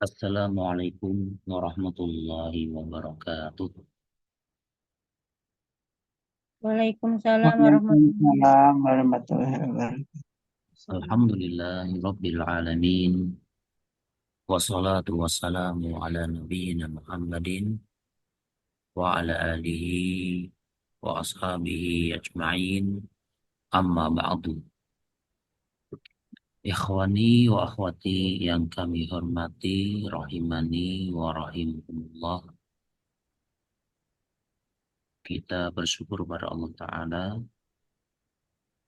Assalamualaikum warahmatullahi wabarakatuh. Waalaikumsalam warahmatullahi Waalaikumsalam warahmatullahi wabarakatuh. wabarakatuh. Alhamdulillahi rabbil alamin. Wassalatu wassalamu ala nabiyyina Muhammadin wa ala alihi wa ashabihi ajma'in. Amma ba'du. Ikhwani wa akhwati yang kami hormati, rahimani wa rahimakumullah. Kita bersyukur pada Allah Ta'ala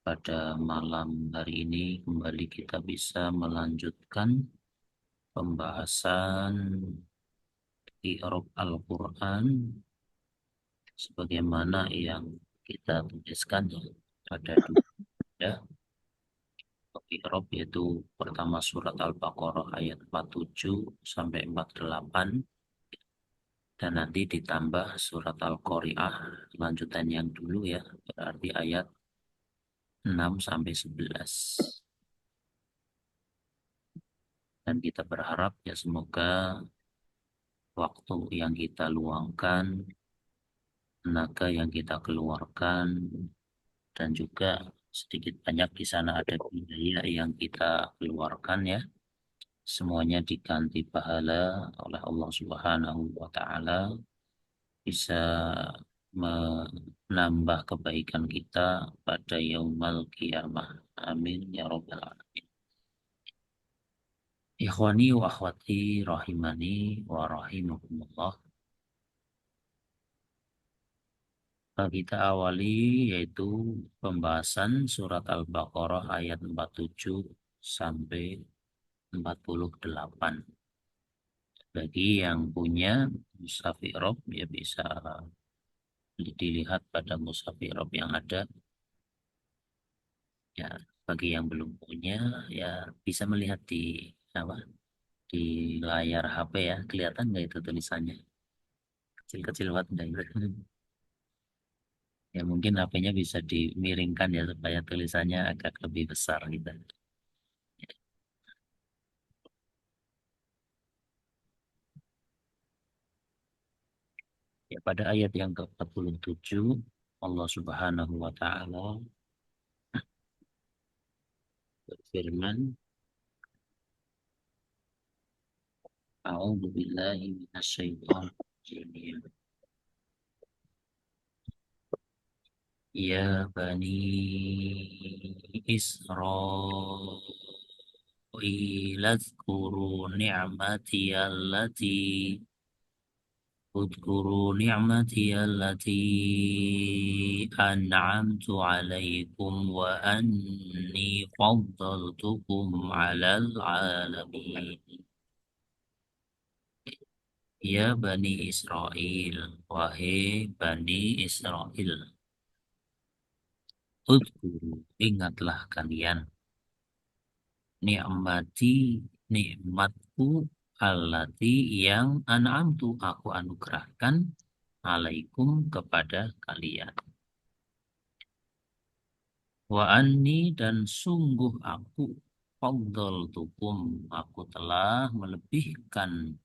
pada malam hari ini kembali kita bisa melanjutkan pembahasan i'rab Al-Quran sebagaimana yang kita tuliskan pada dua i'rab, yaitu pertama surat Al-Baqarah ayat 47 sampai 48, dan nanti ditambah surat Al-Qari'ah lanjutan yang dulu ya, berarti ayat 6 sampai 11. Dan kita berharap ya semoga waktu yang kita luangkan, tenaga yang kita keluarkan, dan juga sedikit banyak di sana ada biaya yang kita keluarkan ya, semuanya diganti pahala oleh Allah Subhanahu wa Ta'ala, bisa menambah kebaikan kita pada yaumal qiyamah. Amin ya rabbal alamin. Ikhwani wa akhwati rahimani wa rahimakumullah. Kita awali yaitu pembahasan surat Al-Baqarah ayat 47 sampai 48. Bagi yang punya mushaf i'rab ya bisa dilihat pada mushaf i'rab yang ada. Ya, bagi yang belum punya ya bisa melihat di apa? Di layar HP ya. Kelihatan nggak itu tulisannya? Kecil-kecil banget nggak itu? Ya mungkin HP-nya bisa dimiringkan ya supaya tulisannya agak lebih besar gitu. Ya, pada ayat yang ke-47 Allah Subhanahu wa taala berfirman, A'udzu billahi minasyaitonir rajim. Ya bani Israil azkuru ni'mati allati اذكروا نعمتي التي أنعمت عليكم وأني فضلتكم على العالمين. Ya Bani Israel, wahai Bani Israel, Udhkuru, ingatlah kalian, nikmati, nikmatku, allati yang an'amtu, aku anugerahkan, alaikum, kepada kalian. Wa anni, dan sungguh aku, faddaltukum, aku telah melebihkan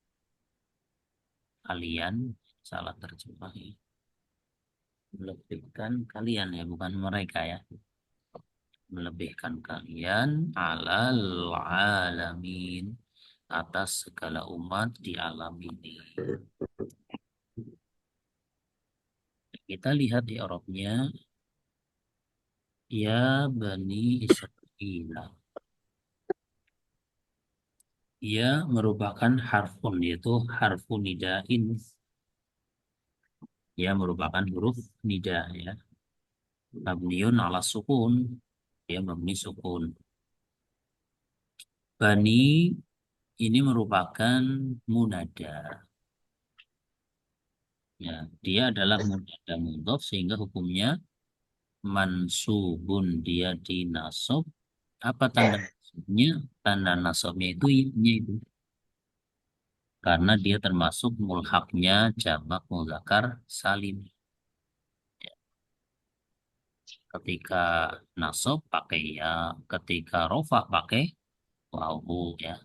kalian, salah terjemah ya. Melebihkan kalian ya, bukan mereka ya. Melebihkan kalian alal alamin, atas segala umat di alam ini. Kita lihat di Arabnya, ya Bani Israel. Ia merupakan harfun, yaitu harfun nidain. Ia merupakan huruf nida ya. Mabniun ala sukun. Ia mabni sukun. Bani ini merupakan munada. Ya, dia adalah munada mudhof sehingga hukumnya mansubun, dia dinasab. Apa tanda nasabnya? Tanda nasabnya itu ini itu. Karena dia termasuk mulhaknya jamak muzakkar salim. Ketika nasab pakai ya, ketika rofa pakai wawu ya.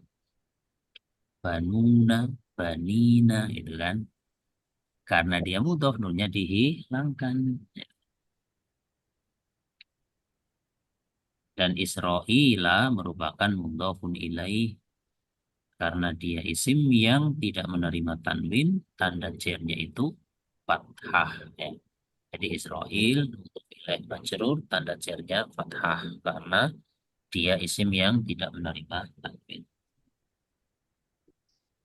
banuna, banina, itu kan. Karena dia mudhof, nunnya dihilangkan. Dan Israila merupakan mudhofun ilaih karena dia isim yang tidak menerima tanwin, tanda jernya itu fathah. Ya. Jadi Israil untuk ilaih majrur, tanda jernya fathah karena dia isim yang tidak menerima tanwin.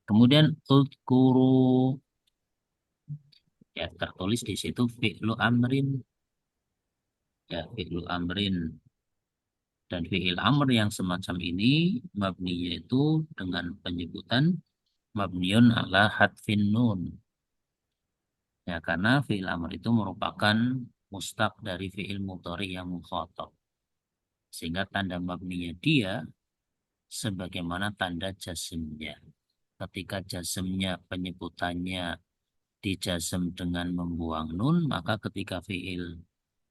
Kemudian udkuru, ya tertulis di situ fi'lu amrin, ya fi'lu amrin. Dan fi'il amr yang semacam ini mabninya itu dengan penyebutan mabniun ala hadfin nun. Ya, karena fi'il amr itu merupakan mustaq dari fi'il mudhari yang mukhatab. Sehingga tanda mabninya dia sebagaimana tanda jazmnya. Ketika jazmnya penyebutannya dijazm dengan membuang nun, maka ketika fi'il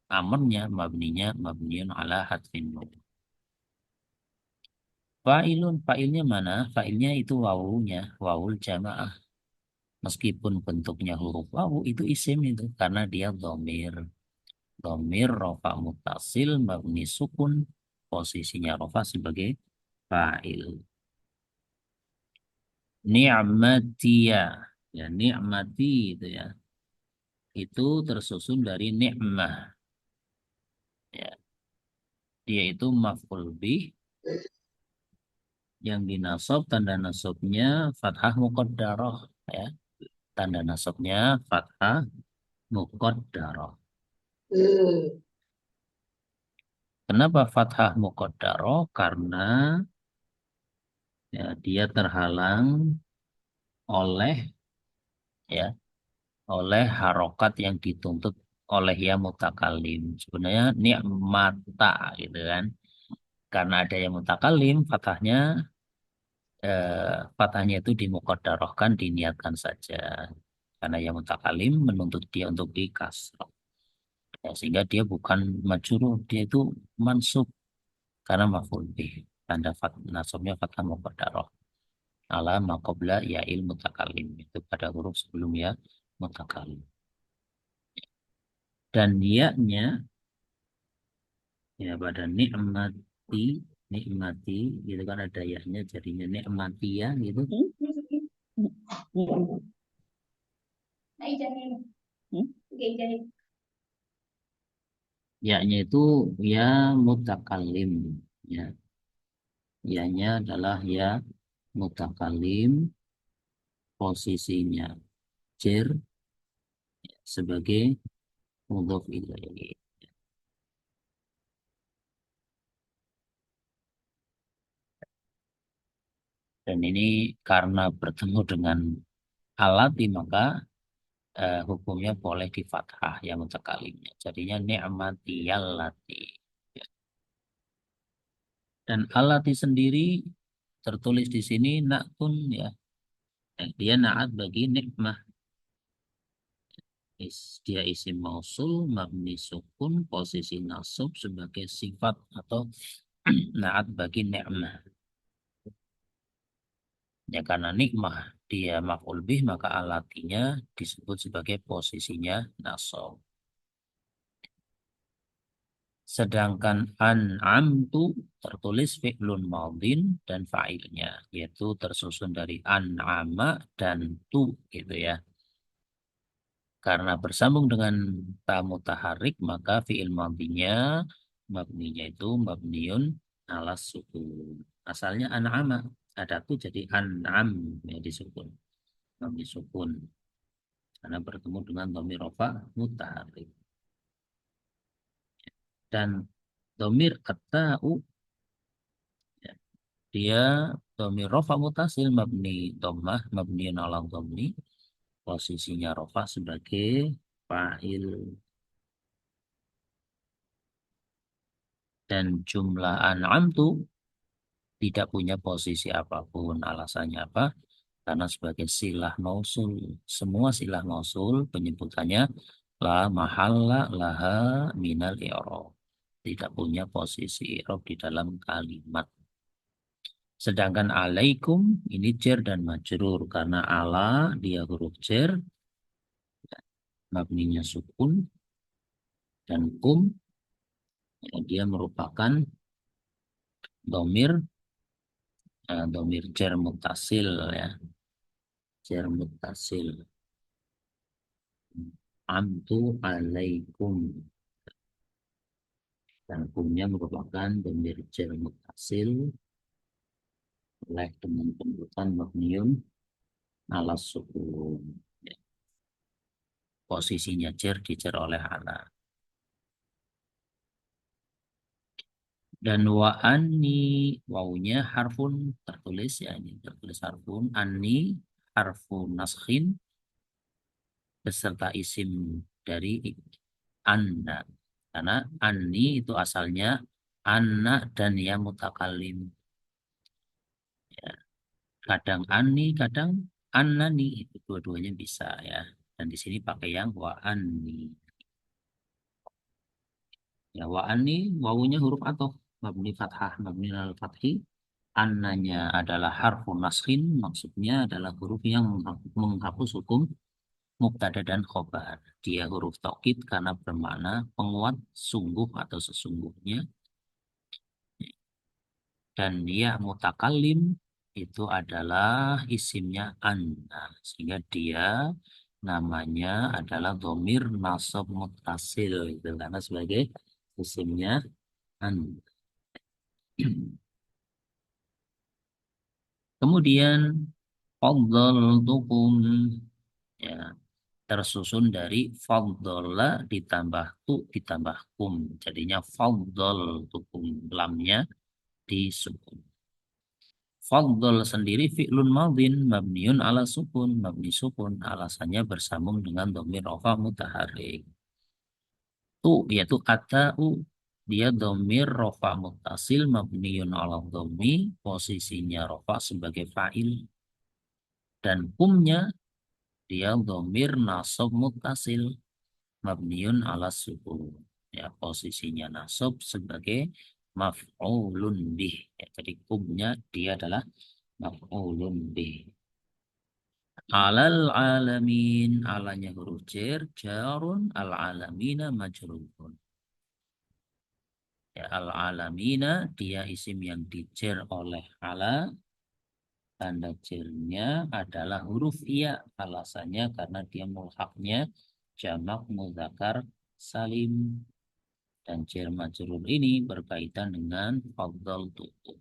amrnya mabninya mabniun ala hadfin nun. Fa'ilun, fa'ilnya mana? Fa'ilnya itu wawunya, wawul jamaah. Meskipun bentuknya huruf wawu, itu isim itu. Karena dia dhamir. Dhamir rofa mutasil mabni sukun. Posisinya rofa sebagai fa'il. Ni'matiyah. Ya, ni'mati itu ya. Itu tersusun dari ni'mah. Ya, dia itu maf'ul bih yang dinasab, tanda nasabnya fathah muqaddarah ya. Tanda nasabnya fathah muqaddarah. Kenapa fathah muqaddarah? Karena ya, dia terhalang oleh ya oleh harokat yang dituntut oleh ya mutakalim. Sebenarnya ni'mata gitu kan. Karena ada yang mutakalim, fathahnya itu dimuqaddarahkan, diniatkan saja. Karena yang mutakalim menuntut dia untuk dikasrah. Ya, sehingga dia bukan majrur, dia itu mansub karena maf'ul bih. Tanda nasabnya fathah muqaddarah ala maqobla ya'il mutakalim, itu pada huruf sebelum ya mutakalim. Dan ya-nya ya pada nikmati, nikmati gitu kan ada ya-nya jadinya nikmati ya gitu. Ya-nya itu ya mutakalim ya. Ya-nya adalah ya mutakalim, posisinya jer sebagai mudhof ilaih. Dan ini karena bertemu dengan alati maka hukumnya boleh di fathah yang mutakalimnya. Jadinya ni'matiyallati. Ya. Dan alati sendiri tertulis di sini na'tun ya. Dia na'at bagi nikmah. Dia isim mausul mabni sukun, posisi nasab sebagai sifat atau na'at bagi nikmah. Ya karena nikmah dia maf'ul bih maka alatinya disebut sebagai posisinya nasab. Sedangkan an'amtu tertulis fi'lun madin dan fa'ilnya yaitu tersusun dari an'ama dan tu gitu ya. Karena bersambung dengan ta mutaharik maka fi'il madhinya mabninya itu mabniun ala sukun. Asalnya an'ama ada tu jadi an'am ya disukun. Mabni sukun karena bertemu dengan dhamir rafa mutaharik. Dan dhamir at-ta'u ya, dia dhamir rafa mutasil mabni dhammah mabniun ala dhammi, posisinya rafa sebagai fa'il. Dan jumlah an'amtu tidak punya posisi apapun. Alasannya apa? Karena sebagai silah mausul. Semua silah mausul penyebutannya la mahalla laha minal i'rab. Tidak punya posisi i'rab di dalam kalimat. Sedangkan alaikum ini jar dan majrur karena ala dia huruf jar, mabninya sukun, dan kum ya, dia merupakan domir, domir jar mutasil ya, jar mutasil. Amtu alaikum, dan kumnya merupakan domir jar mutasil oleh dengan pendudukan mabniun ala sukun. Ya, posisinya jar dijar oleh ala. Dan wa anni, wawunya harfun tertulis ya, ini tertulis harfun. Anni harfun naskhin beserta isim dari anna. Karena anni itu asalnya anna dan ya mutakallim. Ya, kadang anni, kadang annani, itu dua-duanya bisa ya. Dan di sini pakai yang wa anni. Ya wa anni, wawunya huruf athof, mabni fathah, mabni al fathi. Annanya adalah harfun naskhin, maksudnya adalah huruf yang menghapus hukum mubtada dan khobar. Dia huruf taukid karena bermakna penguat, sungguh atau sesungguhnya. Dan dia mutakallim itu adalah isimnya anna. Sehingga dia namanya adalah domir nasab mutasil. Itu karena sebagai isimnya anna. Kemudian faddaltukum ya, tersusun dari faddola ditambah tu ditambah kum. Jadinya faddaltukum, lamnya disukun. Faddal sendiri fi'lun madhin mabniun ala sukun, mabni sukun, alasannya bersambung dengan dhamir rafa mutaharrik. Tu yaitu ata'u, dia dhamir rafa mutasil mabniun ala dhammi, posisinya rafa sebagai fa'il. Dan kumnya dia dhamir nasab mutasil mabniun ala sukun. Ya, posisinya nasab sebagai maf'ulun bih. Ya, jadi kumnya dia adalah maf'ulun bih. Alal alamin, alanya huruf jar, jarun, al alamina majrurun. Ya, al alamina dia isim yang dijer oleh ala, tanda jernya adalah huruf iya. Alasannya karena dia mulhaknya jamak mudzakkar salim. Dan jar majrur ini berkaitan dengan fadhal tutu.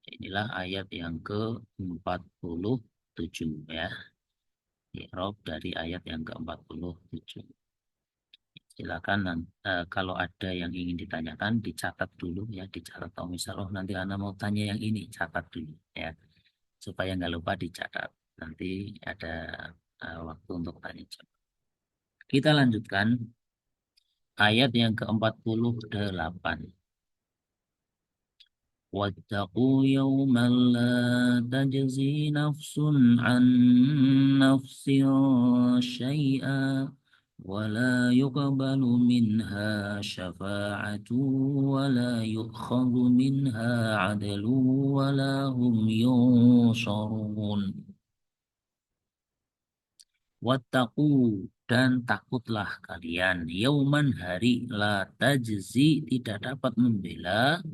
Inilah ayat yang ke-47 ya. I'rab dari ayat yang ke-47. Silakan kalau ada yang ingin ditanyakan dicatat dulu ya, dicatat. Atau misal nanti Anda mau tanya yang ini, catat dulu ya. Supaya nggak lupa dicatat. Nanti ada waktu untuk tanya jawab. Kita lanjutkan ayat yang ke-48. واتقوا يوما لا تجزي نفس عن نفس شيئا ولا يقبل منها شفاعة ولا يؤخذ منها عدل ولا هم ينصرون. Wattaqu, dan takutlah kalian yauman, hari, la tajzi tidak dapat membela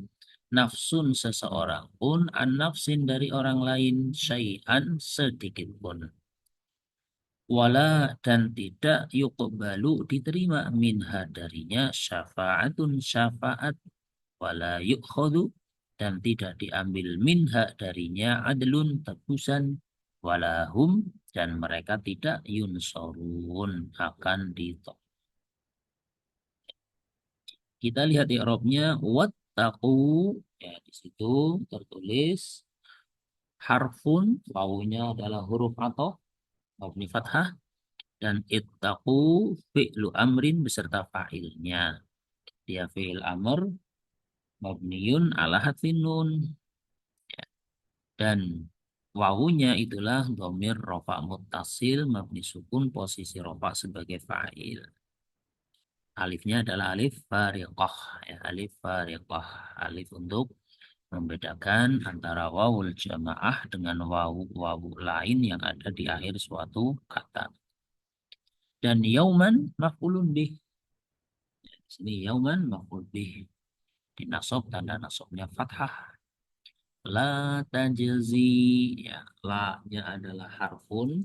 nafsun seseorang pun an nafsin dari orang lain syai'an sedikit pun, wala dan tidak yuqbalu diterima minha darinya syafa'atun syafaat, wala yukhadu dan tidak diambil minha darinya adlun tebusan, walahum dan mereka tidak yunsorun akan ditolong. Kita lihat i'rabnya wattaqu ya, di situ tertulis harfun, wawunya adalah huruf atau mabni fathah, dan ittaqu fi'lu amrin beserta fa'ilnya. Dia fi'il amr mabniun ala hadfin nun. Ya. Dan wawunya itulah dhamir rafa muttasil mabni sukun, posisi rafa sebagai fa'il. Alifnya adalah alif fariqah ya, alif fariqah, alif untuk membedakan antara wawul jamaah dengan wawu lain yang ada di akhir suatu kata. Dan yauman maf'ulun bih. Di sini yauman maf'ul bih. Dinasab, tanda nasabnya fathah. La tajzi, ya, la-nya adalah harfun,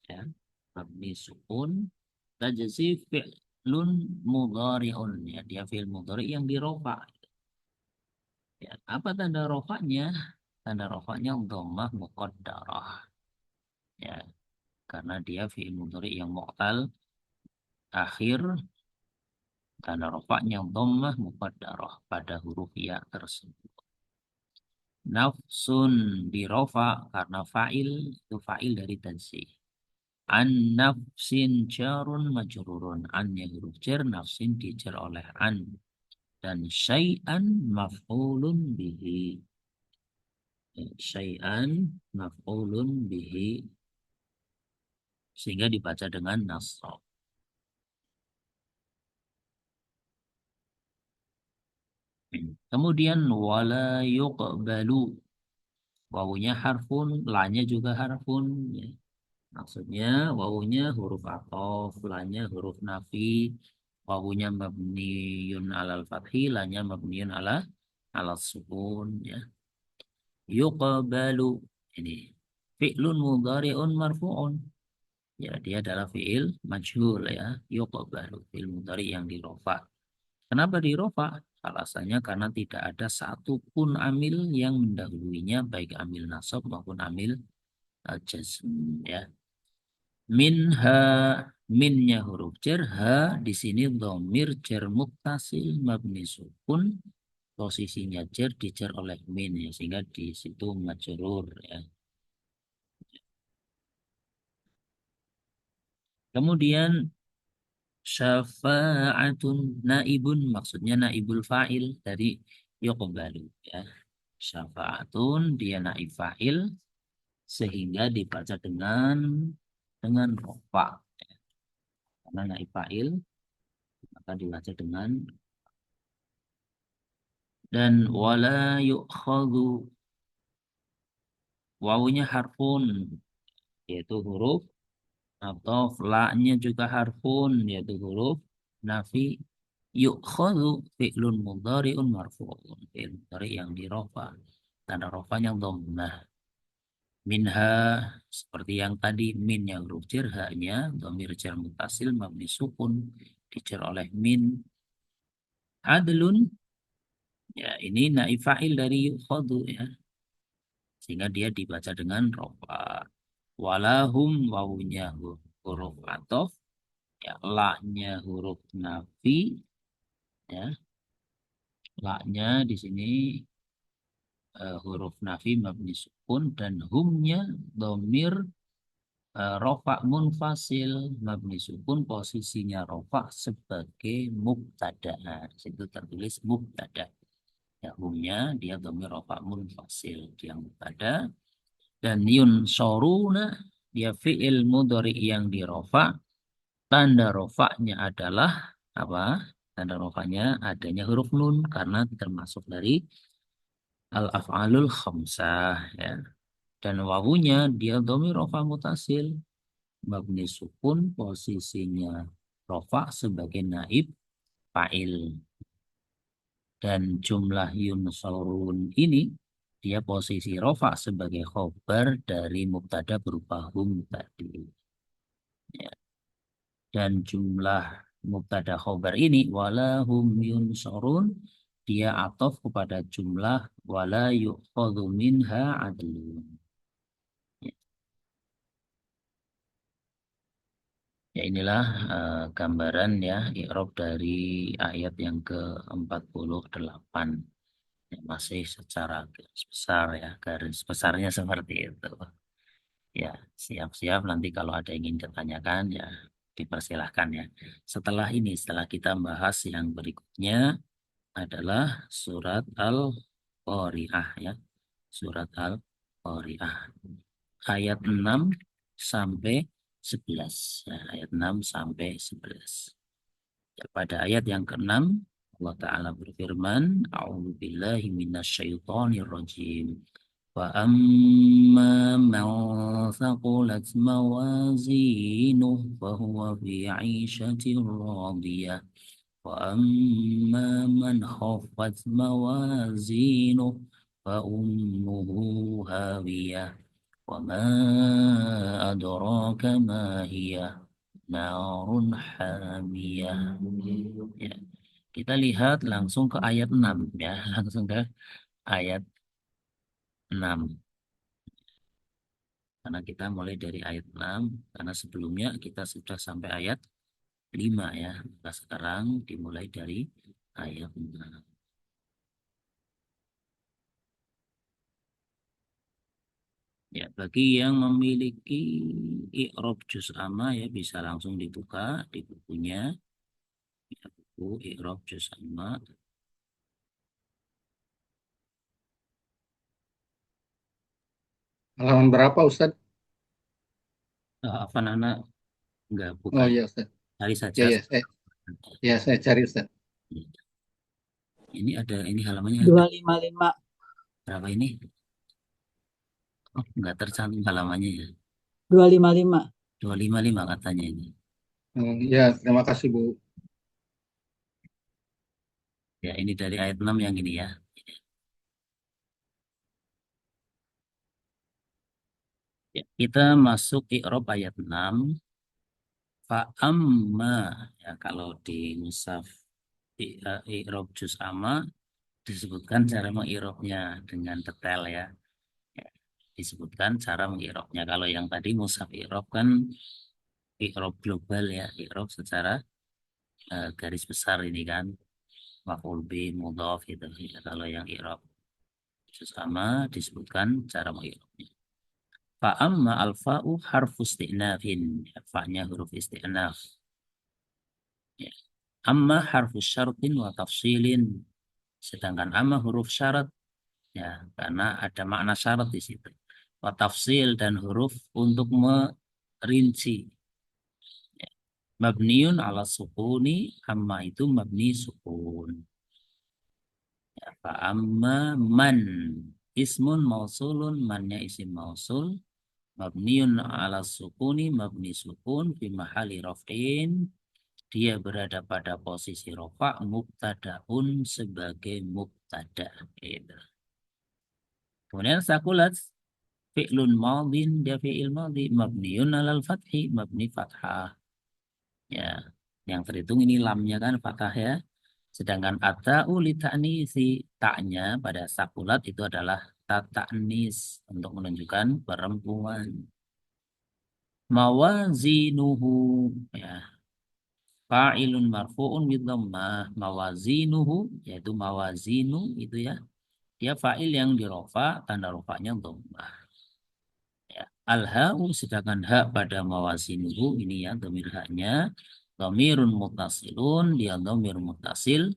ya, mabni sukun. Tajzi fi'lun mudhari'un, ya, dia fi'il mudhari yang dirofa. Ya, apa tanda rofanya? Tanda rofanya dhammah muqaddarah. Ya, karena dia fi'il mudhari yang mu'tal akhir, tanda rofanya dhammah muqaddarah pada huruf ya tersebut. Nafsun dirofa karena fa'il itu fa'il dari tansih. An nafsin jarun majrurun. An yang huruf jar, nafsin dijar oleh an. Dan syai'an maf'ulun bihi. Syai'an maf'ulun bihi. Sehingga dibaca dengan nasab. Kemudian wala yuqbalu. Wawunya harfun, lanya juga harfun. Ya. Maksudnya wawunya huruf athof, lanya huruf nafi, wawunya mabniun alal fathi, lanya mabniun ala sukun. Ya. Yuqbalu. Ini fi'lun mudhari'un marfu'un. Ya, dia adalah fi'il majhul ya. Yuqbalu, fi'il mudhari yang dirofa. Kenapa dirofa? Alasannya karena tidak ada satupun amil yang mendahuluinya, baik amil nasab maupun amil jazm. Ya. Minha, minnya huruf jar, ha di sini dhamir jar muttasil mabni sukun, posisinya jar dijar oleh min ya, sehingga di situ majrur ya. Kemudian syafa'atun naibun, maksudnya naibul fa'il dari yuqbalu ya. Syafa'atun dia naib fa'il sehingga dibaca dengan rofa. Karena naib fa'il maka dibaca dengan, dan wala yu'khadhu, wawunya harfun yaitu huruf atau la-nya juga harfun yaitu huruf nafi. Yu'khadhu fi'lun mudhari'un marfu'un, fi'il mudhari yang dirofa, tanda rofanya dhammah. Minha seperti yang tadi, min yang huruf jar, ha-nya dhamir jar mutasil mabni sukun dijar oleh min. Adlun, ya ini naib fa'il dari yu'khadhu ya, sehingga dia dibaca dengan rofa. Walahum, wawunya huruf athof, ya, la-nya huruf nafi, ya, la-nya di sini huruf nafi mabni sukun, dan humnya dhamir rofa munfasil mabni sukun, posisinya rofa sebagai mubtada. Situ tertulis mubtada. Ya, humnya dia dhamir rofa munfasil dia mubtada. Dan yun soruna dia fi'il mudhari yang dirofa, tanda rofanya adalah apa? Tanda rofanya adanya huruf nun karena termasuk dari al-af'alul khamsah ya. Dan wawunya dia dhamir rofa mutasil mabni sukun, posisinya rofa sebagai naib fa'il. Dan jumlah yunsorun ini dia posisi rofa sebagai khobar dari mubtada berupa hum tadi. Ya. Dan jumlah mubtada khobar ini wala hum yunsorun dia atof kepada jumlah wala yu'khadhu minha adlun. Ya, inilah gambaran ya i'rab dari ayat yang ke-48. Ya, masih secara garis besar ya, garis besarnya seperti itu. Ya, siap-siap nanti kalau ada yang ingin ditanyakan ya dipersilahkan ya. Setelah ini, setelah kita bahas yang berikutnya adalah surat Al-Qari'ah ya. Surat Al-Qari'ah. Ayat 6 sampai 11. Ya, ayat 6 sampai 11. Ya, pada ayat yang ke-6 Allah Ta'ala berfirman, A'udzubillahi minasyaitonirrajim. Wa amma man thaqulat mawazinuh fahuwa fi 'ishatin radiyah. Wa amma man khaffat mawazinuh fa ummuhu hawiyah. Wa ma adraka ma hiya narun hamiyah. Ya. Kita lihat langsung ke ayat 6 ya, langsung ke ayat 6. Karena kita mulai dari ayat 6 karena sebelumnya kita sudah sampai ayat 5 ya. Maka sekarang dimulai dari ayat 6. Ya, bagi yang memiliki i'rab juz amma ya bisa langsung dibuka di bukunya. Ya, buku i'rab juz amma. Halaman berapa Ustadz? Apa Nana enggak Oh bukan. iya Ustadz. Cari Ya, saja. saya cari Ustadz. Ini ada ini halamannya ada 255. berapa ini? Oh, enggak tercantum halamannya ya. 255. 255 katanya ini. Ya, terima kasih Bu. Ya, ini dari ayat 6 yang ini ya. Ya, kita masuk i'rab ayat 6. Fa'amma ya kalau di mushaf i'rab juz amma disebutkan cara meng'irabnya dengan detail ya. Ya, disebutkan cara meng'irabnya. Kalau yang tadi mushaf i'rab kan i'rab global ya, i'rab secara garis besar ini kan. Maf'ul bih, mudhaf gitu. Ya, kalau yang i'rab juz amma disebutkan cara meng'irabnya. Fa'amma al-fa'u harfu isti'nafin. Ya, fa'nya huruf isti'naf. Ya. Amma harfu syartin wa tafsilin. Sedangkan amma huruf syarat. Ya, karena ada makna syarat di situ. Wa tafsil dan huruf untuk merinci. Ya. Mabniun ala sukuni. Amma itu mabni sukun. Ya, fa'amma man. Ismun mausulun. Mannya isim mausul. Mabniun ala sukuni, mabni sukun, fi mahali raf'in. Dia berada pada posisi rofa, mubtadaun sebagai mubtada. Gitu. Kemudian sakulat, fi'lun madin, dia fi'il madhi, mabniun alal fathi, mabni fathah. Ya, yang terhitung ini lamnya kan fathah ya. Sedangkan ata'u li ta'nisi, ta'nya pada sakulat itu adalah ta'nis untuk menunjukkan perempuan. Mawazinuhu ya fa'ilun marfu'un bidhammah mawazinuhu yaitu mawazinu itu ya dia fa'il yang dirofa tanda rofanya dhammah ya al-ha'u sedangkan ha pada mawazinuhu ini ya dhamir haknya dhamirun muttasilun dia dhamir muttasil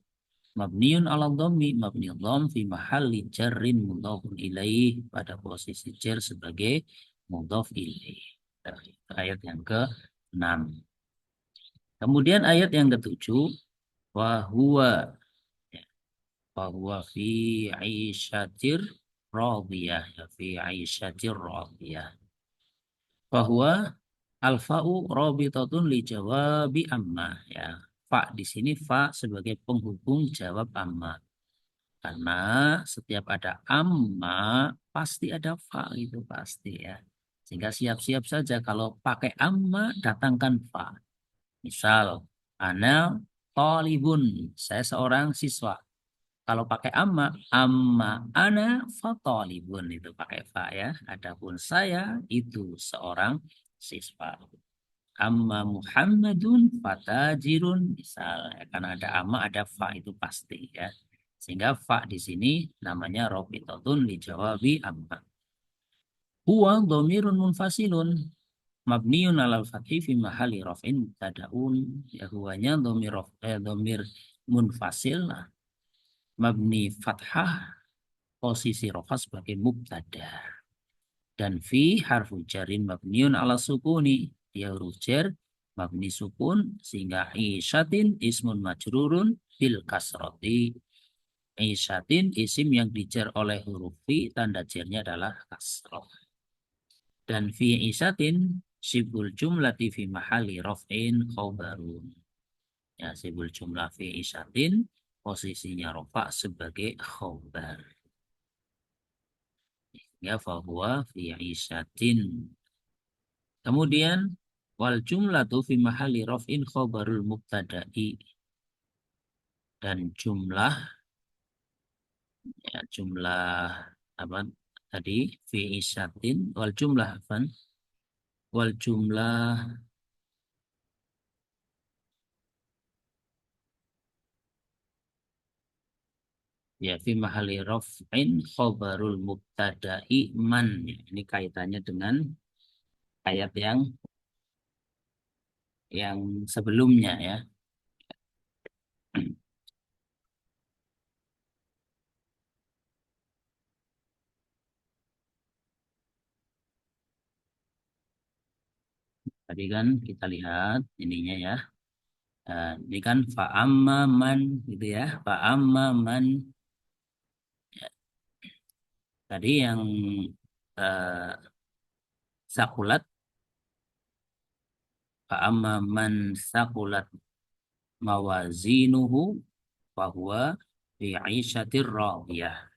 mabniun ala dhammi mabni dhamm fi mahalli jarrin mudhafun ilaih pada posisi jar sebagai mudhaf ilaih. Ayat yang ke-6. Kemudian ayat yang ke-7, wahwa ya, wahwa fi aisyatir radiyah ya fi aisyatir radiyah. Bahwa al-fa'u rabitatun li jawabi amma ya. Fa di sini fa sebagai penghubung jawab amma. Karena setiap ada amma pasti ada fa itu pasti ya. Sehingga siap-siap saja kalau pakai amma datangkan fa. Misal, ana talibun, saya seorang siswa. Kalau pakai amma ana fatalibun itu pakai fa ya. Adapun saya itu seorang siswa. Amma Muhammadun fatajirun, misal karena ada amma ada fa itu pasti ya. Sehingga fa di sini namanya robitatun li jawabi amma. Huwa dhamirun munfasilun mabniun alal fathi fi mahali raf'in mubtadaun ya huwanya dhamir munfasil mabni fathah posisi rafa sebagai mubtada dan fi harfu jarin mabniun ala sukuni dia huruf jar mabni sukun sehingga isyatin ismun majrurun bil kasroti. Isyatin isim yang dijar oleh huruf fi, tanda jarnya adalah kasroh. Dan fi isyatin sibul jumlati fi mahali raf'in khobarun. Ya, sibul jumlah fi isyatin posisinya rofa sebagai khobar. Ya, fahuwa fi isyatin. Kemudian wal jumlatu fi mahali raf'in khobarul mubtada'i. Dan jumlah, ya, jumlah apa tadi fi isyatin wal jumlah apa? Wal jumlah ya fi mahali raf'in khobarul mubtada'i man. Ini kaitannya dengan ayat yang sebelumnya ya. Tadi kan kita lihat ininya ya. Ini kan fa'amma man gitu ya. Fa'amma man. Ya, tadi yang uh, sakulat. Fa'amma man sakulat mawazinuhu fahuwa fi 'ishatir radiyah.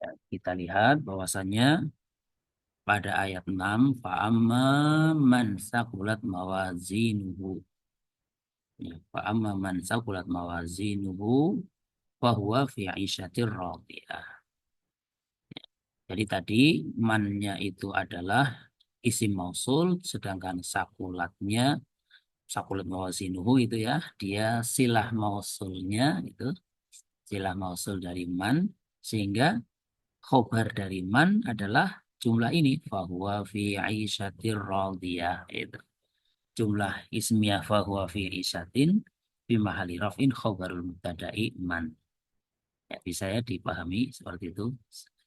Ya, kita lihat bahwasannya pada ayat 6 fa'amma man sakulat mawazinuhu. Ya, fa'amma man sakulat mawazinuhu fahuwa fi 'ishatir radiyah. Jadi tadi mannya itu adalah isim mausul, sedangkan sakulat mawazinuhu itu ya, dia silah mausulnya itu, silah mausul dari man, sehingga khobar dari man adalah jumlah ini, fahuwa fi aisyatir radiyah itu. Jumlah ismiyah fahuwa fi aisyatin fi mahali raf'in khobarul mubtada'i man. Ya, bisa ya dipahami seperti itu.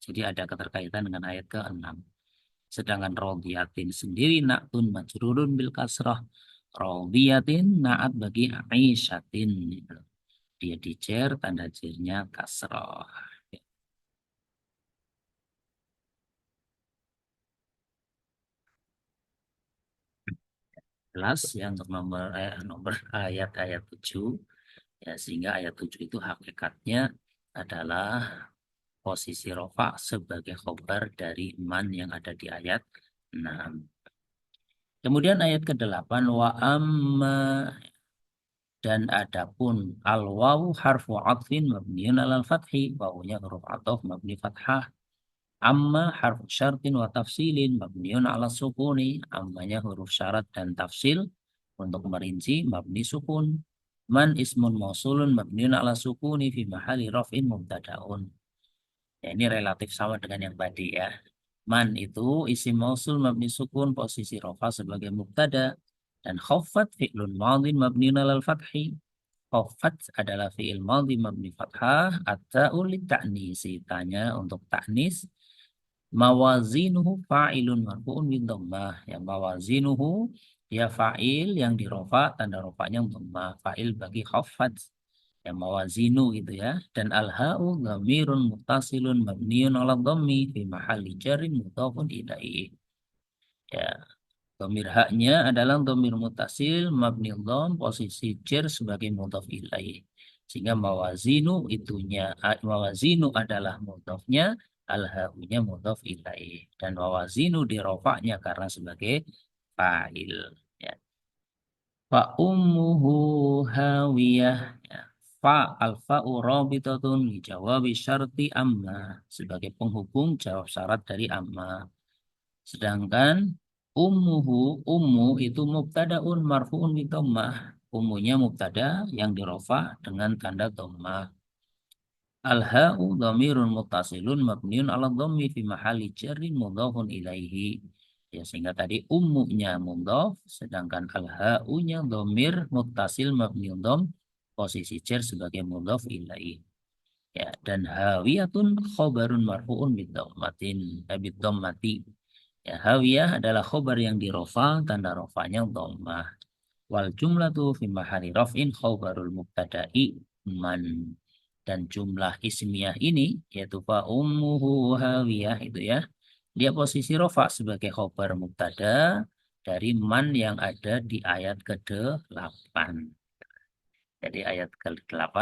Jadi ada keterkaitan dengan ayat ke-6. Sedangkan radiyatin sendiri na'tun majrurun bil kasrah. Radiyatin na'at bagi aisyatin. Dia dijer, tanda jernya kasrah. Jelas ya untuk nomor ayat 7. Ya, sehingga ayat 7 itu hakikatnya adalah posisi rofa sebagai khobar dari man yang ada di ayat 6. Kemudian ayat ke-8 wa amma, dan adapun al wawu harfu atfin mabniun alal fathi, wawunya huruf ataf mabni fathah. Amma harfu syartin wa tafsilin mabniun ala sukuni, ammanya huruf syarat dan tafsil untuk merinci mabni sukun. Man ismun mausulun mabniun ala sukuni fi mahali raf'in mubtadaun. Ya, ini relatif sama dengan yang tadi ya. Man itu isim mausul mabni sukun, posisi rofa sebagai mubtada, dan khaffat fi'lun madhin mabniun alal fathi. Khaffat adalah fi'il madhi mabni fathah, at-ta'u lit-ta'nisi, tanya untuk ta'nis. Mawazinuhu fa'ilun marfu'un bin dhammah. Ya, mawazinuhu ya fa'il yang dirofa, tanda rofanya dhammah, fa'il bagi khaffat. Ya, mawazinu gitu ya. Dan al-ha'u dhamirun muttasilun mabniun ala dhammi fi mahalli jarrin mudhafun ilaihi. Ya, dhamir haknya adalah dhamir muttasil mabni dham, posisi jar sebagai mudhaf ilaihi. Sehingga mawazinu adalah mudhafnya, al-ha'unya mudhaf ilaihi. Dan mawazinu dirofaknya karena sebagai fa'il. Ya. Fa ummuhu hawiyah. Ya. Fa al-fa'u rabitatun li jawabi syarti amma, sebagai penghubung jawab syarat dari amma. Sedangkan ummu itu mubtadaun marfu'un bi dhammah. Ummunya mubtada yang dirofa dengan tanda dhammah. Al-ha'u dhamirun muttasilun mabniun ala dhammi fi mahalli jarrin mudhafun ilaihi. Ya, sehingga tadi ummunya mudhaf, sedangkan al-ha'unya dhamir muttasil mabniun dhamm, posisi jar sebagai mudhaf ilaihi. Ya, dan hawiyatun khabarun marfu'un bidhammatin bidhammati. Ya, hawiyah adalah khobar yang dirofa, tanda rofanya dhammah. Wal jumlatu fi mahali raf'in khobarul mubtada'i man. Dan jumlah ismiyah ini, yaitu fa ummuhu hawiyah itu ya, dia posisi rofa sebagai khobar mubtada dari man yang ada di ayat ke-8. Jadi ayat ke-8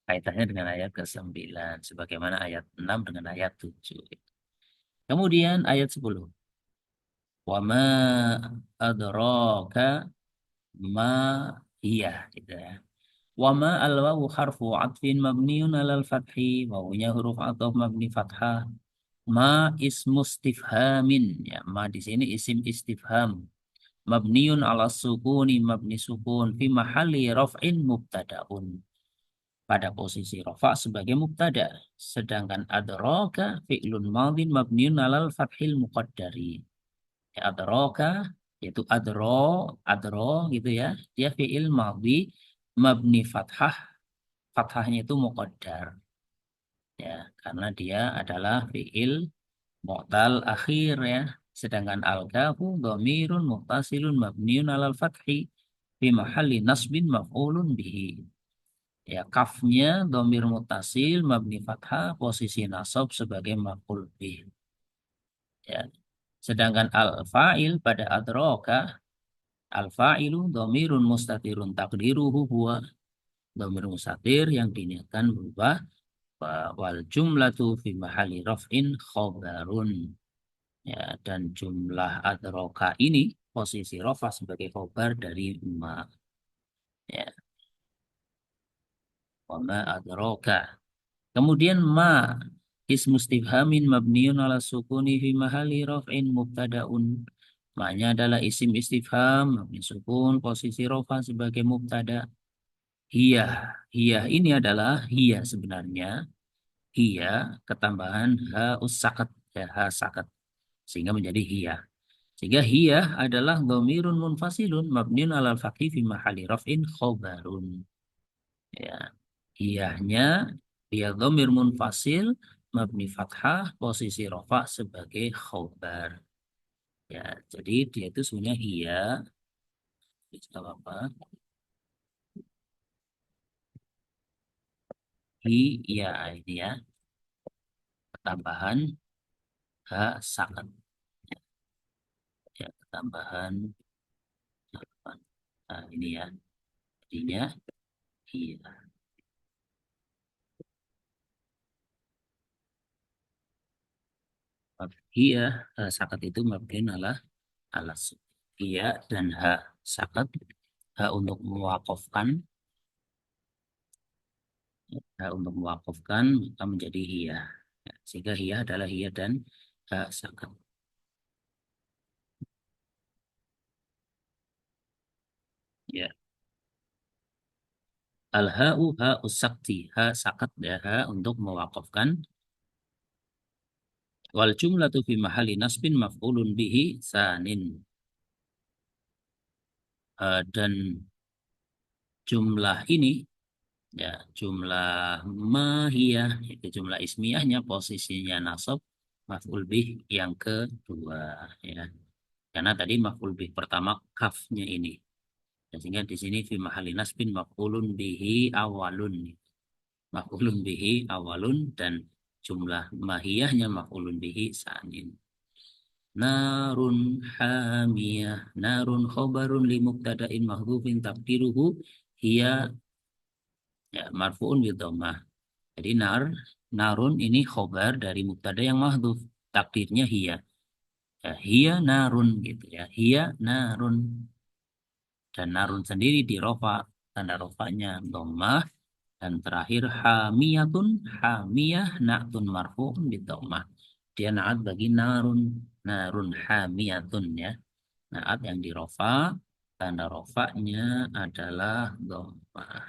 kaitannya dengan ayat ke-9. Sebagaimana ayat 6 dengan ayat 7. Kemudian ayat 10. Wa ma adraka ma iya. Gitu ya. Wa ma al-wawu harfu atfin mabniun alal fathi. Wawunya huruf ataf mabni fathah. Ma ismu istifhamin. Ya, ma di sini isim istifham. Mabniun ala sukuni mabni sukun. Fi mahalli raf'in mubtada'un. Pada posisi rafa sebagai mubtada. Sedangkan adraka fi'lun madhin mabniun alal fathil muqaddari. Ya, adraka yaitu adro gitu ya. Dia fi'il madhi mabni fathah. Fathahnya itu muqaddar. Ya, karena dia adalah fi'il mu'tal akhir ya. Sedangkan al-kafu dhamirun muttasilun mabniun alal fathi fi mahalli nasbin maf'ulun bihi. Ya, kafnya dhamir muttasil mabni fathah posisi nasab sebagai maf'ul bih. Ya. Sedangkan al-fa'il pada adraka al-fa'ilu dhamirun mustatirun takdiruhu huwa dhamir mustatir yang diniatkan berubah wal jumlatu fi mahalli raf'in khobarun. Ya, dan jumlah adraka ini posisi rafa sebagai khobar dari ma. Ya, wa ma adraka. Kemudian ma ismu istifhamin mabniun ala sukuni fi mahalli raf'in mubtada'un. Ma-nya adalah isim istifham mabni sukun posisi rafa sebagai mubtada. Hiya, hiya ini adalah hiya sebenarnya. Hiya ketambahan ha usakat ya ha sakat sehingga menjadi hiya. Sehingga hiya adalah dhamirun munfasilun mabniun alal fathi fi mahalli raf'in khobarun. Ya. Hiyahnya dia dhamir munfasil mabni fathah posisi rafa sebagai khobar. Ya, jadi dia itu sebenarnya hiya. Itu apa? Hiya ini ya. Tambahan ha sakat. Ya, tambahan apa? Nah, ini ya. Jadinya hiya. Hiya sakat itu mabniun alas hiya dan ha sakat. Ha untuk mewakafkan. Ha untuk mewakafkan maka menjadi hiya. Ya, sehingga hiya adalah hiya dan ha sakat. Ya. Al-ha'u ha'u sakti. Ha sakat ya ha untuk mewakafkan. Wal jumlatu fi mahalli nasbin maf'ulun bihi sanin. Dan jumlah ini ya jumlah mahiyah itu jumlah ismiyahnya posisinya nasab maf'ul bih yang kedua ya. Karena tadi maf'ul bih pertama kafnya ini. Dan sehingga di sini fi mahalli nasbin maf'ulun bihi awalun. Maf'ulun bihi awalun dan jumlah mahiyahnya maf'ulun bihi sanin. Narun hamiyah. Narun khobarun li mubtada'in mahdhufin taqdiruhu hiya ya marfu'un bi dhammah. Jadi narun ini khobar dari mubtada yang mahdhuf. Takdirnya hiya. Ya, hiya narun gitu ya. Hiya narun. Dan narun sendiri di rofa. Tanda rofanya dhammah. Dan terakhir hamiyatun, hamiyah na'tun marfu'un bidhammah. Dia na'at bagi narun, narun hamiyatun ya. Na'at yang di rofa, tanda rofanya adalah dhammah.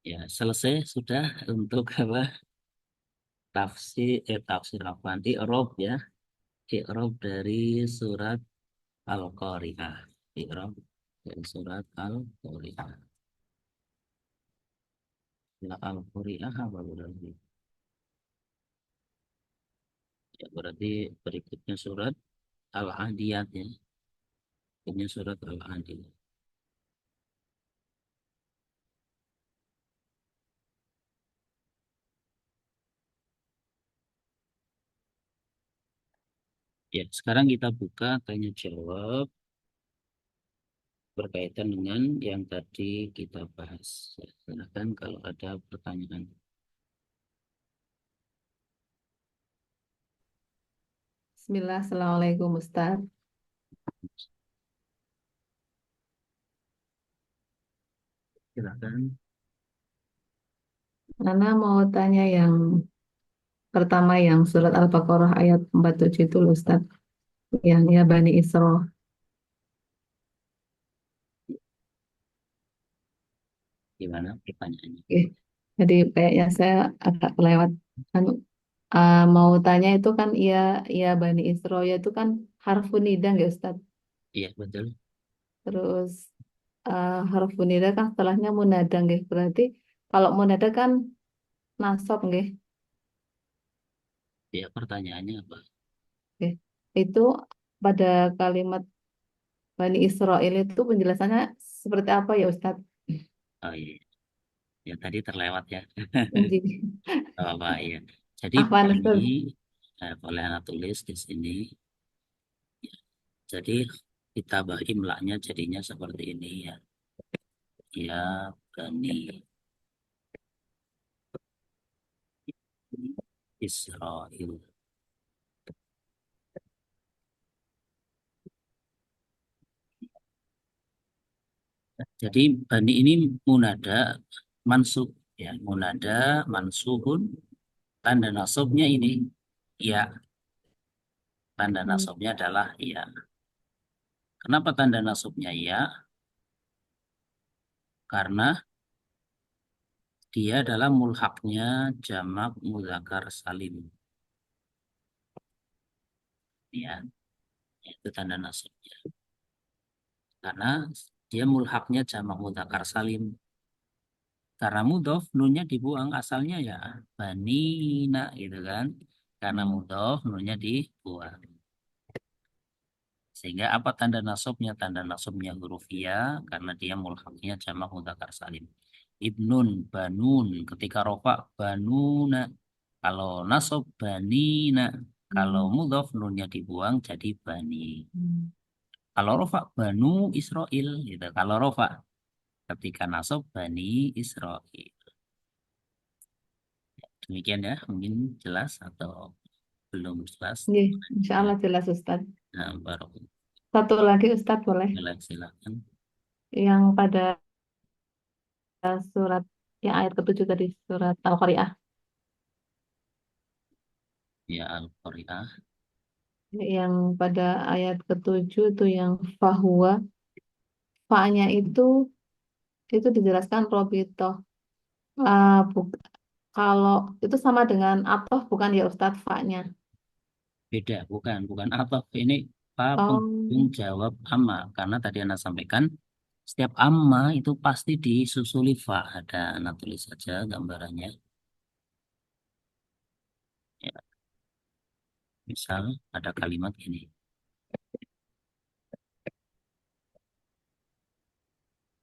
Ya, selesai sudah untuk apa? Tafsir apa? I'rab ya. I'rab dari surat Al-Qari'ah. I'rab dari surat Al-Qari'ah. Ya, Al-Qari'ah apa berarti? Ya, berarti berikutnya surat Al-Adiyat ya. Ini surat Al-Adiyat. Ya, sekarang kita buka tanya jawab berkaitan dengan yang tadi kita bahas. Ya, silakan kalau ada pertanyaan. Bismillah, Assalamualaikum Ustaz. Silakan. Nana mau tanya yang pertama yang surat Al-Baqarah ayat 47 itu loh, Ustaz. Yang ya Bani Isra. Gimana pertanyaannya? Oke. Jadi kayaknya saya agak kelewat. Anu, mau tanya itu kan ya Bani Isra ya itu kan harfun nida ya Ustaz. Iya, betul. Terus harfun nida kan setelahnya munada nggih. Berarti kalau munada kan nasab nggih. Ya, pertanyaannya apa? Oke. Itu pada kalimat Bani Israel itu penjelasannya seperti apa ya Ustadz? Oh iya, ya tadi terlewat ya. Jadi, Oh, apa ya. Jadi Afwan Bani, Ustadz. boleh anak tulis di sini. Jadi kita imlanya jadinya seperti ini ya. Ya, Bani Israel. Jadi Bani ini munada mansub ya, munada mansubun, tanda nasabnya ini ya, tanda Hmm. nasabnya adalah ya. Kenapa tanda nasabnya ya? Karena dia adalah mulhaknya jamak mudzakkar salim ya, itu tanda nasabnya. Karena dia mulhaknya jamak mudzakkar salim. Karena mudhof nunnya dibuang, asalnya ya banina gitu kan. Karena mudhof nunnya dibuang. Sehingga apa tanda nasabnya? Tanda nasabnya huruf ya karena dia mulhaknya jamak mudzakkar salim. Ibnun, banun, ketika rofa banuna. Kalau nasab banina. Kalau Hmm. mudhof nunnya dibuang jadi bani. Hmm. Kalau rofa banu Israel gitu. Kalau rofa ketika nasab bani Israel. Demikian ya, mungkin jelas atau belum jelas. Iya, Insya Ya, Allah jelas Ustadz. nah, baru Satu lagi Ustadz boleh. silakan. Yang pada surat yang ayat ketujuh tadi surat Al-Qari'ah. Ya, Al-Qari'ah. Yang pada ayat ketujuh itu yang fahuwa. Fa-nya itu dijelaskan Robito. Kalau itu sama dengan atof bukan ya Ustadz fa-nya. Beda, bukan atau ini apa penghubung Oh, jawab amma. Karena tadi Anda sampaikan, setiap amma itu pasti disusuli fa. Ada Anda tulis saja gambarannya. Ya, misal ada kalimat ini.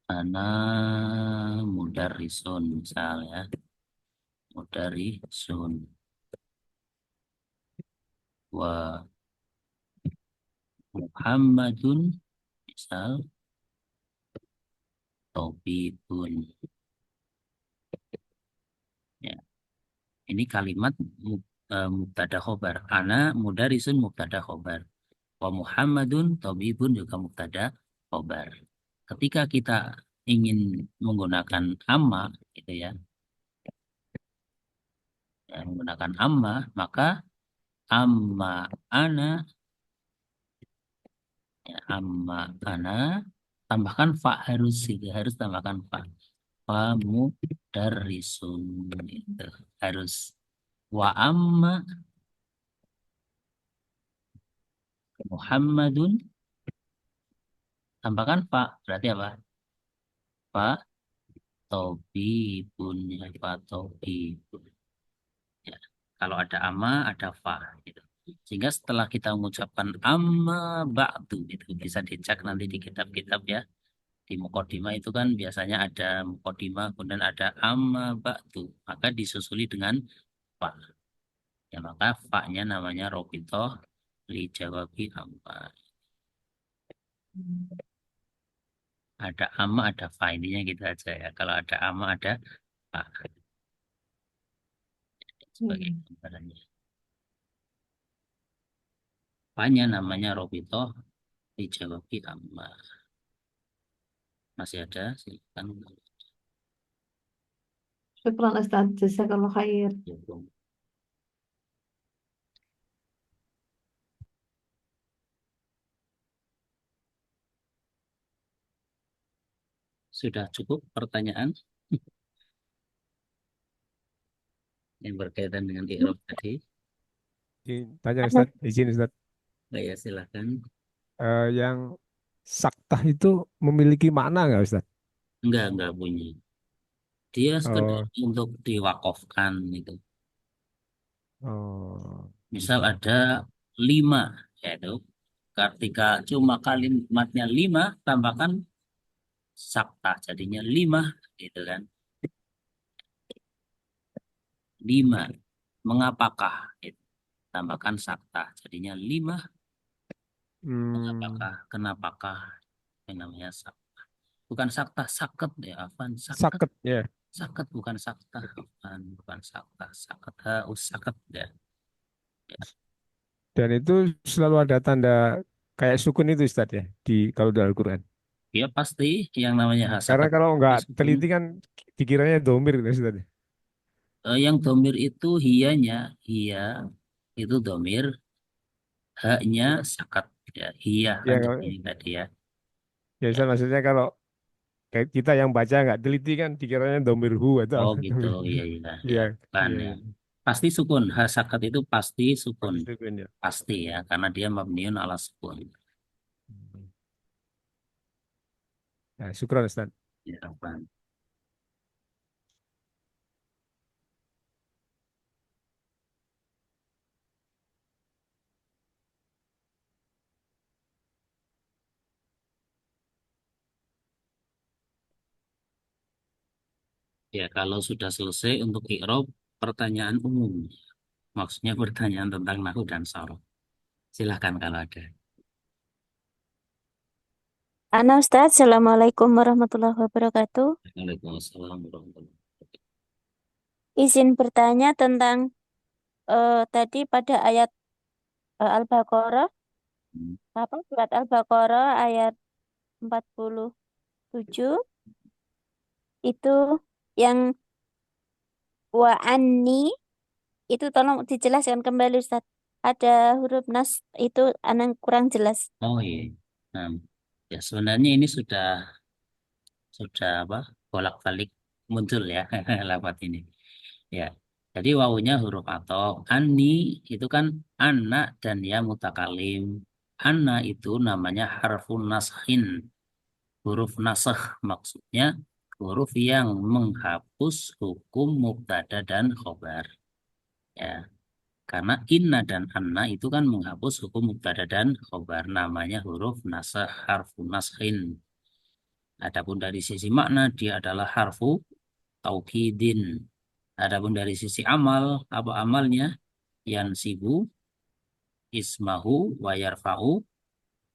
Ana mudarrisun, misal ya. Mudarrisun. Wa Muhammadun, misal Tobibun. Ya, ini kalimat mubtada khobar. Ana mudarisun mubtada khobar. Wa Muhammadun Tobibun juga mubtada khobar. Ketika kita ingin menggunakan amma, gitu ya, menggunakan amma, maka amma ana, ya, amma ana, tambahkan fa harus, gitu, harus tambahkan fa. Fa mudarrisun, itu harus. Wa amma Muhammadun, tambahkan fa, berarti apa? Fa tabibun, fatabibun. Ya. Kalau ada amma, ada fa. Gitu. Sehingga setelah kita mengucapkan amma ba'du, itu bisa dicek nanti di kitab-kitab ya. Di mukodimah itu kan biasanya ada mukodimah, kemudian ada amma ba'du. Maka disusuli dengan fa. Ya, maka fa-nya namanya robitoh li jawabi amma. Ada amma, ada fa. Intinya gitu aja ya. Kalau ada amma, ada fa. Sebagai gambarannya. Fa-nya namanya robitoh li jawabi amma. Masih ada? Silakan. Syukran Ustaz, jazakallah khair. Ya, Bung. Sudah cukup pertanyaan yang berkaitan dengan i'rab tadi? Tanya Ustaz, izin Ustaz. Ya, silakan. Yang saktah itu memiliki makna nggak Ustaz? Enggak bunyi. Dia sekedar Oh, untuk diwakafkan itu. oh, Misal gitu. ada 5, yaitu ketika cuma kalimatnya 5, tambahkan saktah, jadinya 5, gitu kan. 5. Mengapakah? Gitu. Tambahkan saktah, jadinya 5. Mengapakah? Kenapakah? Yang namanya saktah. Bukan saktah, saket ya, Afan. Saket. Saket ya. Saket bukan saktah. Bukan saktah. Saket, haus saket ya. Dan itu selalu ada tanda kayak sukun itu Ustaz ya di kalau di Al-Qur'an. Ya pasti yang namanya Karena hasakat kalau nggak sukun. teliti kan dikiranya domir gitu Ustaz. Yang domir itu hiyanya, hiya itu domir, haknya sakat ya, hiya Ya, kan ini tadi ya. ya Ustaz, maksudnya kalau kayak kita yang baca nggak teliti kan dikiranya domir hu atau Oh apa gitu, domir. iya iya ya, Iya, kan iya, ya. iya. Pasti sukun, hasakat itu pasti sukun, Pasti sukun ya. pasti ya, karena dia mabniun ala sukun. Nah, syukran Ustaz. Ya, Rahman. Ya, kalau sudah selesai untuk i'rab, pertanyaan umum. Maksudnya pertanyaan tentang nahu dan sorof. Silahkan kalau ada. Ana Ustaz, Assalamualaikum warahmatullahi wabarakatuh. Waalaikumsalam warahmatullahi wabarakatuh. Izin bertanya tentang tadi pada ayat Al-Baqarah, Hmm. apa surat Al-Baqarah ayat 47 itu yang wa anni itu tolong dijelaskan kembali Ustaz. Ada huruf nas itu anang kurang jelas. Oh iya. Nah, ya sebenarnya ini sudah apa? Bolak-balik muncul ya lafaz ini. Ya. Jadi wawunya huruf atau ani itu kan anak dan ya mutakalim. Anna itu namanya harfun naskhin. Huruf nasakh maksudnya huruf yang menghapus hukum mubtada dan khobar. Ya. Karena inna dan anna itu kan menghapus hukum mubtada dan khobar. Namanya huruf nasakh, harfun naskhin. Adapun dari sisi makna dia adalah harfu taukidin. Adapun dari sisi amal, apa amalnya? Yansibu ismahu wa yarfa'u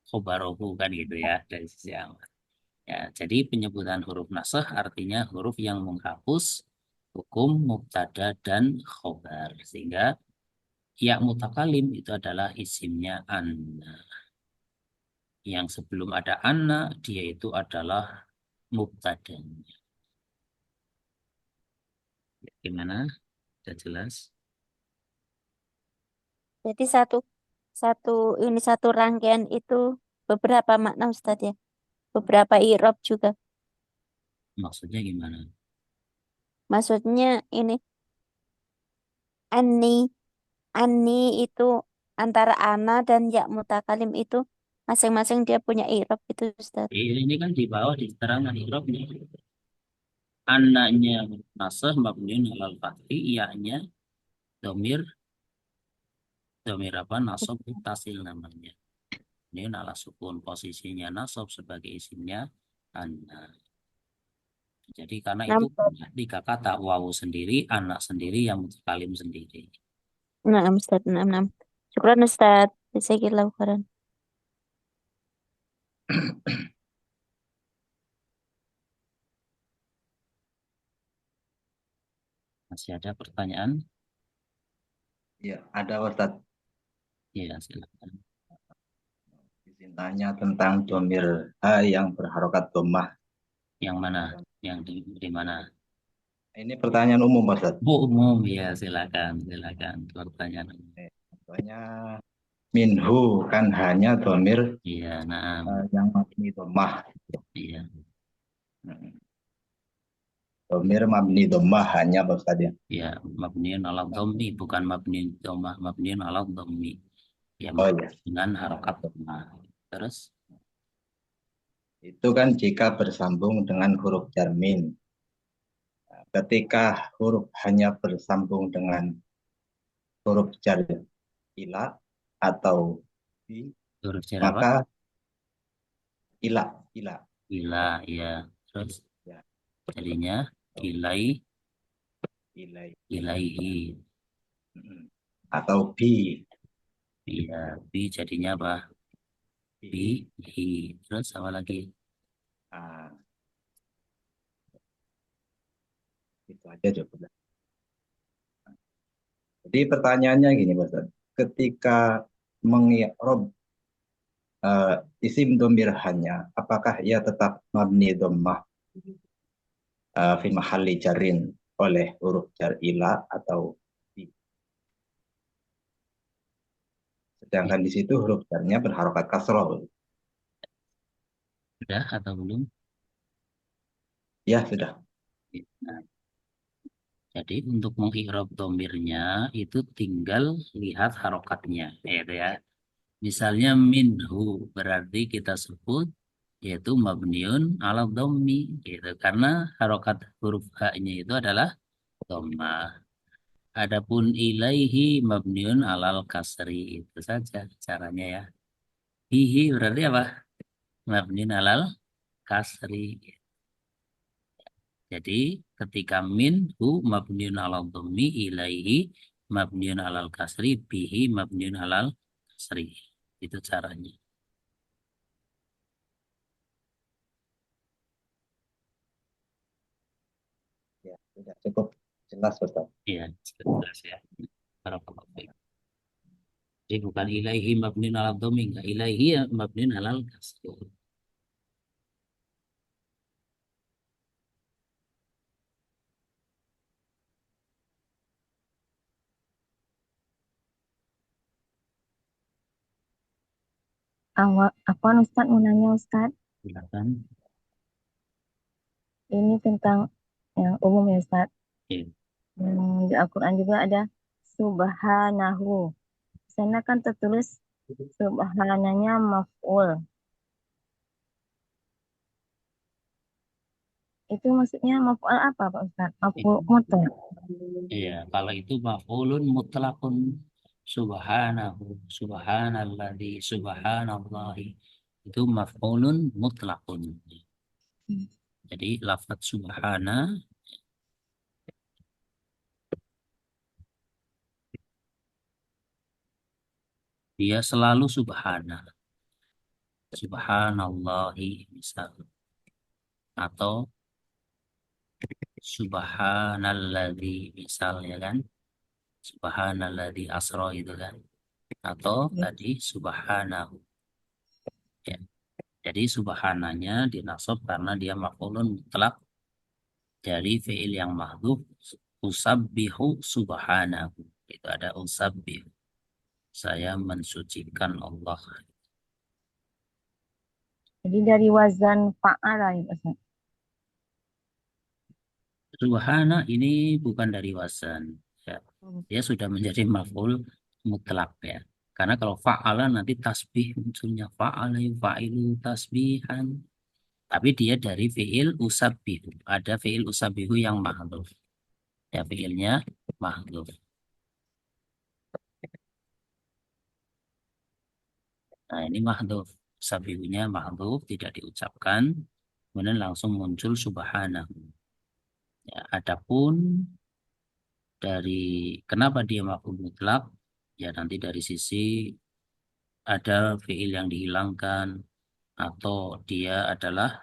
khobarohu kan gitu ya dari sisi amal. Ya, jadi penyebutan huruf nasakh artinya huruf yang menghapus hukum mubtada dan khobar. Sehingga ya mutakalim itu adalah isimnya anna. Yang sebelum ada anna, dia itu adalah mubtadanya. Gimana? Sudah jelas? Jadi satu satu ini satu rangkaian itu beberapa makna Ustaz ya. Beberapa i'rab juga. Maksudnya gimana? Maksudnya ini anni anni itu antara ana dan ya mutakalim itu masing-masing dia punya i'rab itu Ustaz. Ini kan di bawah di keterangan i'rabnya. Anaknya nasah mabniun alal fathi, iyanya domir domir apa nasab mutasil namanya. Mabniun ala sukun, posisinya nasab sebagai isimnya anak. Jadi karena itu Nampak. 3 kata, wawu sendiri, anak sendiri, yang mutakalim sendiri. Nah, Ustaz. Nah. Syukran Ustaz. Jazakallahu khairan. Masih ada pertanyaan? Ya, ada Ustaz. Iya, silakan. Izin tanya tentang domir ha yang berharokat dhammah. Yang mana? Yang di mana? Ini pertanyaan umum, Ustaz. Bu umum, ya silakan, silakan. Pertanyaan. Contohnya minhu kan hanya domir Iya, nah, yang mabni dhammah. iya, Domir mabni dhammah hanya Ustaz ya. ya, mabniun ala dhammi, bukan mabniun dhammah, mabniun ala dhammi. Ya, Oh ya, dengan harokat dhammah. Terus, itu kan jika bersambung dengan huruf jar min. Nah, ketika huruf hanya bersambung dengan huruf jar ila atau bi, huruf jar apa? maka ila Ila, ya. Terus, ya, jadinya ilai, ilai ilaihi. atau bi. Iya, bi jadinya apa? Bihi. Terus apa lagi? Ah, itu aja jawabannya. Jadi pertanyaannya gini, Mas. Ketika mengi'rab isim domir hanya, apakah ia tetap mabni dhammah fi mahalli jarin oleh huruf jar ila atau bi? Sedangkan di situ huruf jarnya berharokat kasroh. Sudah atau belum? Ya, sudah. Nah, jadi untuk mengi'rab domirnya itu tinggal lihat harokatnya, gitu ya. Misalnya minhu berarti kita sebut yaitu mabniun ala dhammi, gitu. Karena harokat huruf h-nya itu adalah dhammah. Adapun ilaihi mabniun alal kasri, itu saja caranya ya. Hihi berarti apa? Mabniun alal kasri. Jadi ketika minhu mabniun alal dhammi, ilaihi mabniun alal kasri, bihi mabniun alal kasri. Itu caranya. Ya, sudah cukup jelas, Ustaz. Iya, jelas ya. Barakallahu fiik. Jadi bukan ilaihi mabniun alal dhammi, enggak. Ilaihi ya mabniun alal kasri. Apa Ustaz mau nanya Ustaz? Silakan. Ini tentang yang umum ya Ustaz. Iya. Di Al-Quran juga ada subhanahu. Di sana kan tertulis subhananya maf'ul. Itu maksudnya maf'ul apa Pak Ustaz? Maf'ul mutlak. Iya, kalau itu maf'ulun mutlakun, subhanahu, subhanalladzi, subhanallahi. Itu maf'ulun mutlakun. Jadi lafaz subhana dia selalu subhana. Subhanallahi misal. Atau subhanalladzi misal, ya kan? Subhanalladzi asra itu kan. Atau tadi subhanahu. Ya. Jadi subhananya dinasab karena dia maf'ulun mutlak dari fi'il yang mahdhuf, usabbihu subhanahu. Itu ada usabbihu. Saya mensucikan Allah. Jadi dari wazan fa'ala ya Pak Ustaz. Subhana ini bukan dari wazan. Ya. Dia sudah menjadi maf'ul mutlak ya. Karena kalau fa'ala nanti tasbih munculnya, fa'ala fa'ilu tasbihan. Tapi dia dari fiil usabbihu. Ada fiil usabbihu yang mahdhuf. Ya, fiilnya mahdhuf. Nah, ini mahdhuf. Usabbihunya mahdhuf, tidak diucapkan. Kemudian langsung muncul subhanahu. Ya, adapun dari kenapa dia maf'ul mutlak, ya nanti dari sisi ada fiil yang dihilangkan atau dia adalah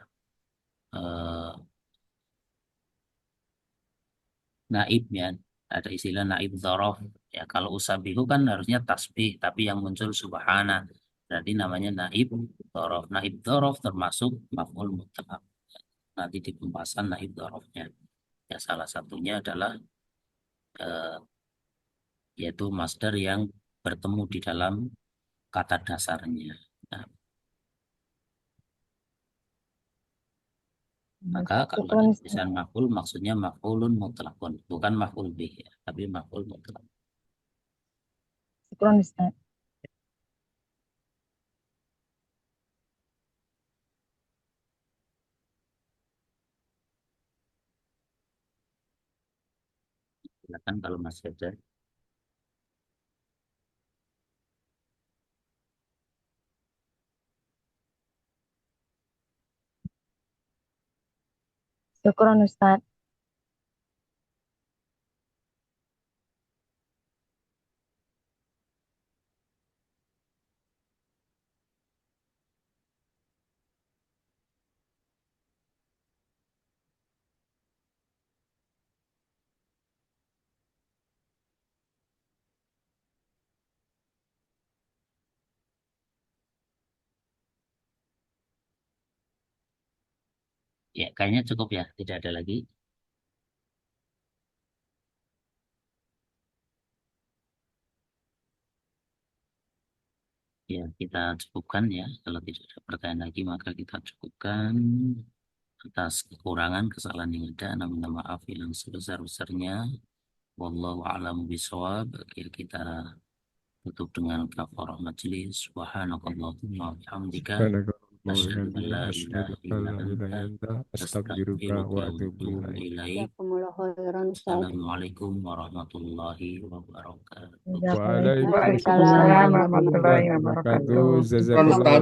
naib, ya, ada istilah naib dzaraf. Ya, kalau usabihu kan harusnya tasbih, tapi yang muncul subhana, berarti namanya naib dzaraf. Naib dzaraf termasuk maf'ul mutlak. Nanti di pembahasan naib dzarafnya. Ya, salah satunya adalah eh, yaitu masdar yang bertemu di dalam kata dasarnya. Nah, maka kalau ada Syukron Ustaz. tulisan maf'ul maksudnya maf'ulun mutlakun, bukan maf'ul bih, ya, tapi maf'ul mutlak. Syukron Ustaz. Silakan kalau masih ada. Syukron Ustaz. Ya, kayaknya cukup ya, tidak ada lagi. Ya, kita cukupkan ya. Kalau tidak ada pertanyaan lagi, maka kita cukupkan. Atas kekurangan, kesalahan yang ada, minta maaf yang sebesar-besarnya. Wallahu a'lam bishawab. Ya, kita tutup dengan kafarah majelis. Subhanakallahumma wa bihamdika. Asyhadu an la ilaha illa anta. Astaghfiruka wa Astaghfiruka wa atubu atubu ilaik. ilaik. Jazakumullah khairan Ustaz. Assalamualaikum warahmatullahi wabarakatuh. Waalaikumsalam Waalaikumsalam warahmatullahi warahmatullahi wabarakatuh. wabarakatuh. Syukron, Ustaz. Jazakallah